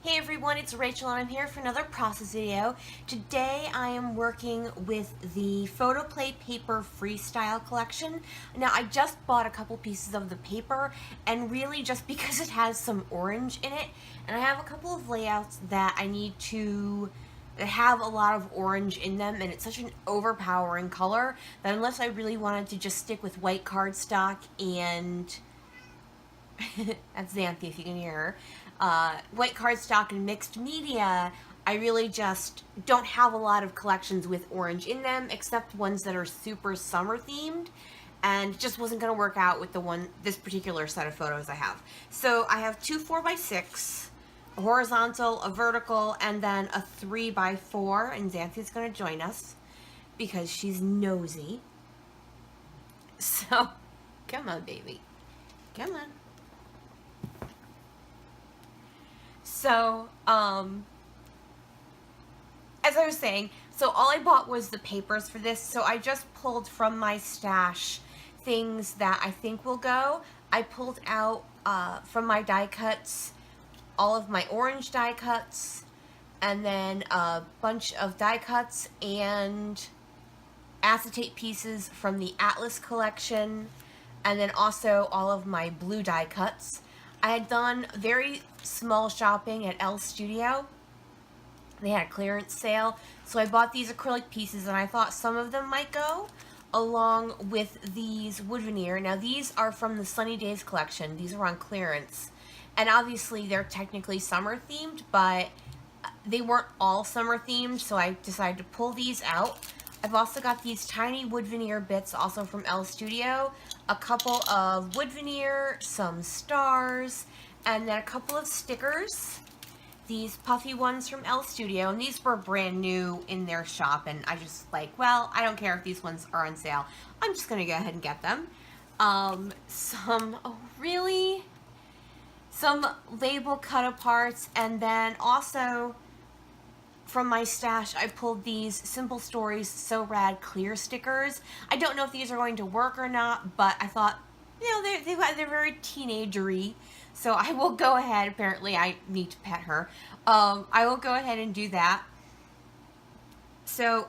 Hey everyone, it's Rachel and I'm here for another process video. Today I am working with the PhotoPlay Paper Freestyle collection. Now I just bought a couple pieces of the paper and really just because it has some orange in it, and I have a couple of layouts that I need to have a lot of orange in them, and it's such an overpowering color that unless I really wanted to just stick with white cardstock and that's Xanthi if you can hear her, white cardstock and mixed media, I really just don't have a lot of collections with orange in them, except ones that are super summer themed, and just wasn't going to work out with this particular set of photos I have. So I have two 4x6, a horizontal, a vertical, and then a 3x4, and Xanthi's going to join us because she's nosy. So, come on, baby. Come on. So, as I was saying, so all I bought was the papers for this, so I just pulled from my stash things that I think will go. I pulled out from my die cuts all of my orange die cuts, and then a bunch of die cuts and acetate pieces from the Atlas collection, and then also all of my blue die cuts. I had done very small shopping at Elle Studio. They had a clearance sale, so I bought these acrylic pieces, and I thought some of them might go along with these wood veneer. Now these are from the Sunny Days collection. These are on clearance, and obviously they're technically summer themed, but they weren't all summer themed, so I decided to pull these out. I've also got these tiny wood veneer bits, also from Elle Studio, a couple of wood veneer, some stars, and then a couple of stickers. These puffy ones from Elle Studio, and these were brand new in their shop, and I just like, well, I don't care if these ones are on sale. I'm just gonna go ahead and get them. Some label cut aparts, and then also from my stash, I pulled these Simple Stories So Rad clear stickers. I don't know if these are going to work or not, but I thought, you know, they're very teenagery, so I will go ahead. Apparently, I need to pet her. I will go ahead and do that. So,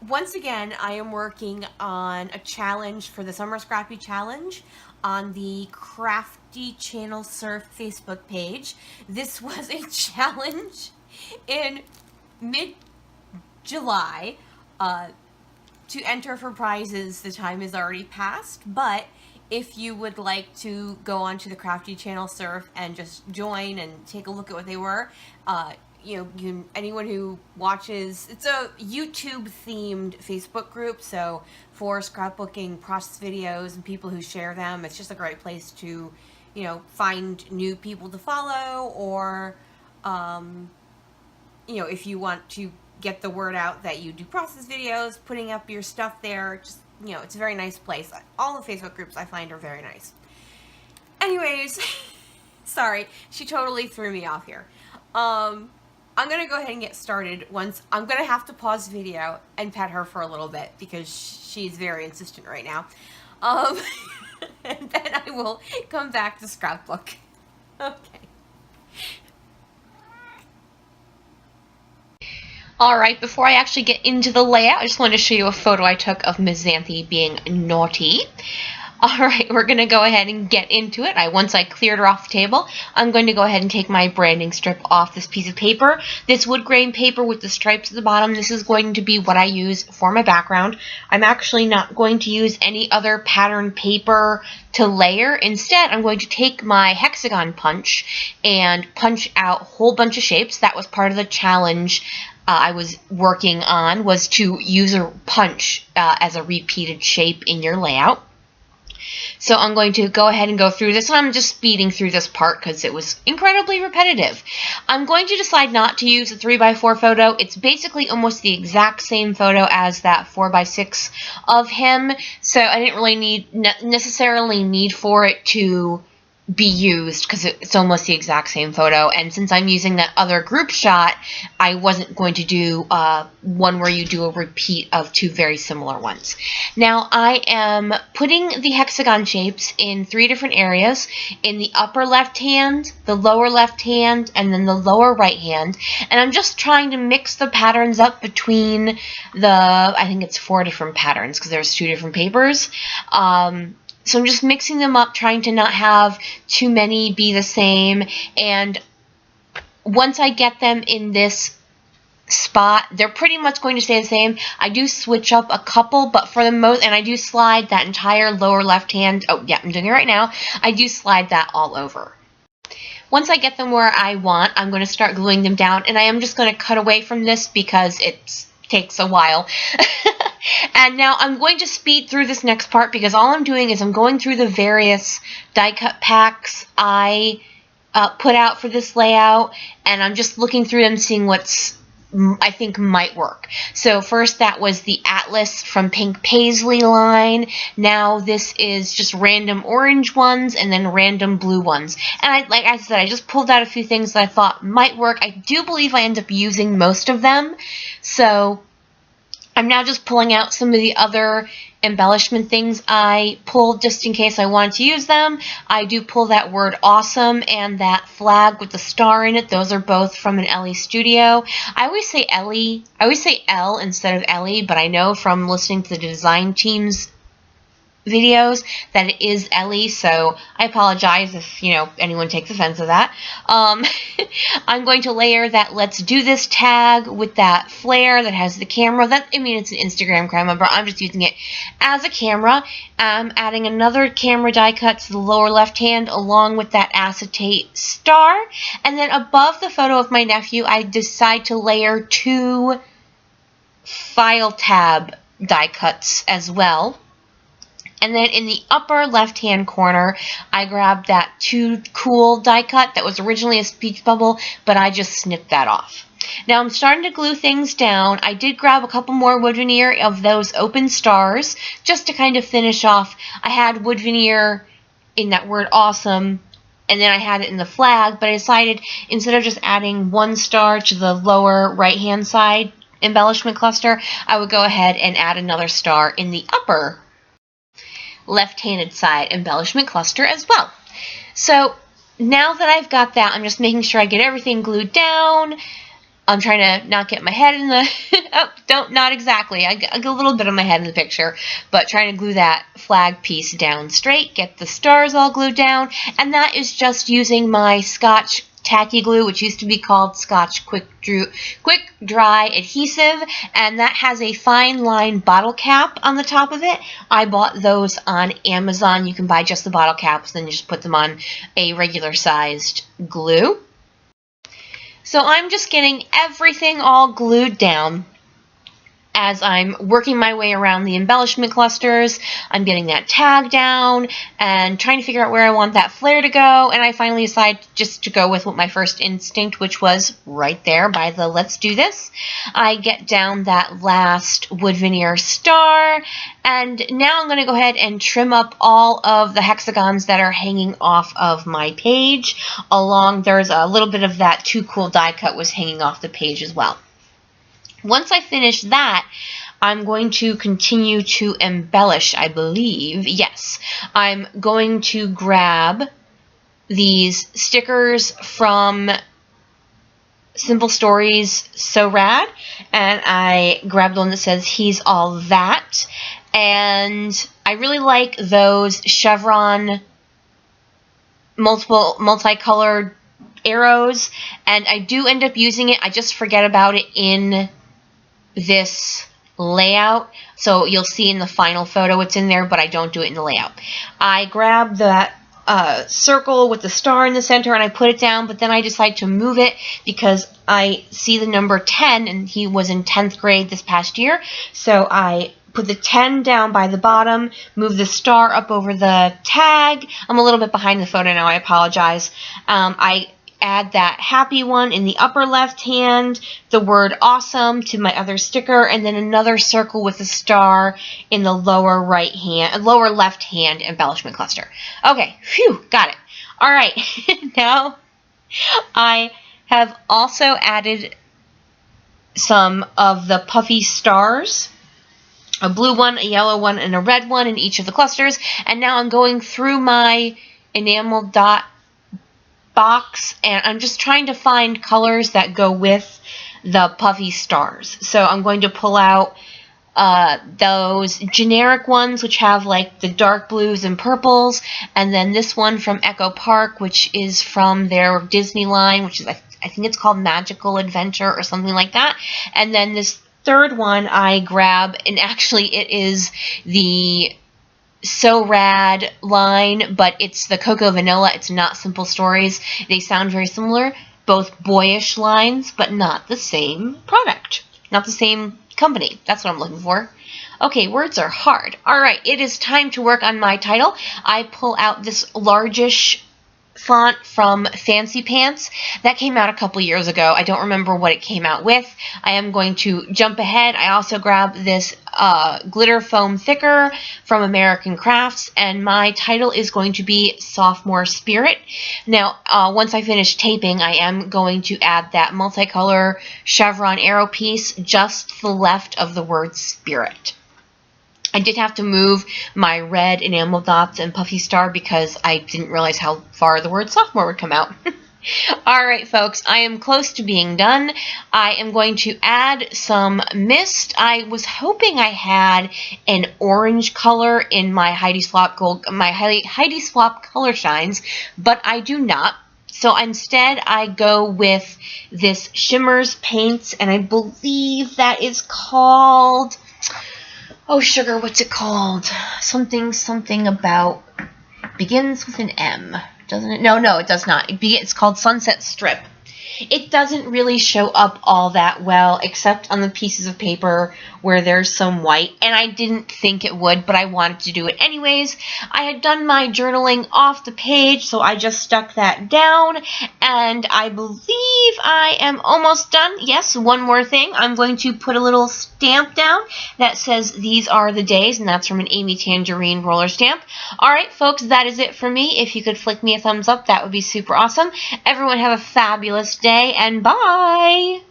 once again, I am working on a challenge for the Summer Scrappy Challenge on the Crafty Channel Surf Facebook page. This was a challenge in mid-July. To enter for prizes, the time is already past, but if you would like to go onto the Crafty Channel Surf and just join and take a look at what they were, you know, anyone who watches, it's a YouTube themed Facebook group, so for scrapbooking process videos and people who share them, it's just a great place to, you know, find new people to follow, or you know, if you want to get the word out that you do process videos, putting up your stuff there, just, you know, it's a very nice place. All the Facebook groups I find are very nice. Anyways, sorry, she totally threw me off here. I'm gonna go ahead and get started. I'm gonna have to pause the video and pet her for a little bit because she's very insistent right now. And then I will come back to scrapbook. Okay. Alright, before I actually get into the layout, I just wanted to show you a photo I took of Ms. Xanthi being naughty. Alright, we're going to go ahead and get into it. Once I cleared her off the table, I'm going to go ahead and take my branding strip off this piece of paper. This wood grain paper with the stripes at the bottom, this is going to be what I use for my background. I'm actually not going to use any other pattern paper to layer. Instead, I'm going to take my hexagon punch and punch out a whole bunch of shapes. That was part of the challenge I was working on, was to use a punch as a repeated shape in your layout. So I'm going to go ahead and go through this, and I'm just speeding through this part because it was incredibly repetitive. I'm going to decide not to use a 3x4 photo. It's basically almost the exact same photo as that 4x6 of him, so I didn't really necessarily need for it to be used because it's almost the exact same photo, and since I'm using that other group shot, I wasn't going to do one where you do a repeat of two very similar ones. Now I am putting the hexagon shapes in 3 different areas, in the upper left hand, the lower left hand, and then the lower right hand, and I'm just trying to mix the patterns up between I think it's 4 different patterns because there's 2 different papers. So I'm just mixing them up, trying to not have too many be the same. And once I get them in this spot, they're pretty much going to stay the same. I do switch up a couple, but for the most, and I do slide that entire lower left hand. Oh yeah, I'm doing it right now. I do slide that all over. Once I get them where I want, I'm going to start gluing them down, and I am just going to cut away from this because it takes a while. And now I'm going to speed through this next part because all I'm doing is I'm going through the various die cut packs I put out for this layout, and I'm just looking through them, seeing what's I think might work. So first that was the Atlas from Pink Paisley line. Now this is just random orange ones and then random blue ones. And like I said, I just pulled out a few things that I thought might work. I do believe I end up using most of them. So I'm now just pulling out some of the other embellishment things I pulled just in case I wanted to use them. I do pull that word awesome and that flag with the star in it. Those are both from an Ellie studio. I always say Ellie. I always say L instead of Ellie, but I know from listening to the design team's videos that it is Ellie, so I apologize if anyone takes offense of that. I'm going to layer that let's do this tag with that flare that has the camera. It's an Instagram camera, but I'm just using it as a camera. I'm adding another camera die cut to the lower left hand along with that acetate star, and then above the photo of my nephew I decide to layer 2 file tab die cuts as well. And then in the upper left-hand corner, I grabbed that Too Cool die cut that was originally a speech bubble, but I just snipped that off. Now I'm starting to glue things down. I did grab a couple more wood veneer of those open stars just to kind of finish off. I had wood veneer in that word awesome, and then I had it in the flag, but I decided instead of just adding 1 star to the lower right-hand side embellishment cluster, I would go ahead and add another star in the upper left-handed side embellishment cluster as well. So now that I've got that, I'm just making sure I get everything glued down. I'm trying to not get my head in the not exactly. I get a little bit of my head in the picture, but trying to glue that flag piece down straight, get the stars all glued down, and that is just using my Scotch tacky glue, which used to be called Scotch Quick Dry Adhesive, and that has a fine line bottle cap on the top of it. I bought those on Amazon. You can buy just the bottle caps, then you just put them on a regular sized glue. So I'm just getting everything all glued down. As I'm working my way around the embellishment clusters, I'm getting that tag down and trying to figure out where I want that flare to go, and I finally decide just to go with what my first instinct, which was right there by the let's do this. I get down that last wood veneer star, and now I'm going to go ahead and trim up all of the hexagons that are hanging off of my page. There's a little bit of that Too Cool die cut was hanging off the page as well. Once I finish that, I'm going to continue to embellish, I believe. Yes, I'm going to grab these stickers from Simple Stories So Rad, and I grabbed one that says He's All That, and I really like those chevron multicolored arrows, and I do end up using it. I just forget about it in this layout, so you'll see in the final photo it's in there, but I don't do it in the layout. I grab that circle with the star in the center and I put it down, but then I decide to move it because I see the number 10, and he was in 10th grade this past year, so I put the 10 down by the bottom, move the star up over the tag. I'm a little bit behind the photo now, I apologize. I add that happy one in the upper left hand, the word awesome to my other sticker, and then another circle with a star in the lower left hand embellishment cluster. Okay, phew, got it. Alright, now I have also added some of the puffy stars, a blue one, a yellow one, and a red one in each of the clusters, and now I'm going through my enamel dot box, and I'm just trying to find colors that go with the puffy stars. So I'm going to pull out those generic ones which have like the dark blues and purples, and then this one from Echo Park, which is from their Disney line, which is I think it's called Magical Adventure or something like that. And then this third one I grab, and actually it is the So Rad line, but it's the Cocoa Vanilla. It's not Simple Stories. They sound very similar, both boyish lines, but not the same product, not the same company. That's what I'm looking for. Okay, words are hard. Alright, it is time to work on my title. I pull out this largish font from Fancy Pants. That came out a couple years ago. I don't remember what it came out with. I am going to jump ahead. I also grab this glitter foam thicker from American Crafts, and my title is going to be Sophomore Spirit. Now, once I finish taping, I am going to add that multicolor chevron arrow piece just to the left of the word Spirit. I did have to move my red enamel dots and puffy star because I didn't realize how far the word sophomore would come out. Alright folks, I am close to being done. I am going to add some mist. I was hoping I had an orange color in my Heidi Swapp color shines, but I do not. So instead I go with this Shimmers paints, and I believe that is called, oh sugar, what's it called? Something about, begins with an M, doesn't it? No, it does not. It's called Sunset Strip. It doesn't really show up all that well, except on the pieces of paper where there's some white, and I didn't think it would, but I wanted to do it anyways. I had done my journaling off the page, so I just stuck that down, and I believe I am almost done. Yes, one more thing. I'm going to put a little stamp down that says these are the days, and that's from an Amy Tangerine roller stamp. Alright folks, that is it for me. If you could flick me a thumbs up, that would be super awesome. Everyone have a fabulous day, and bye!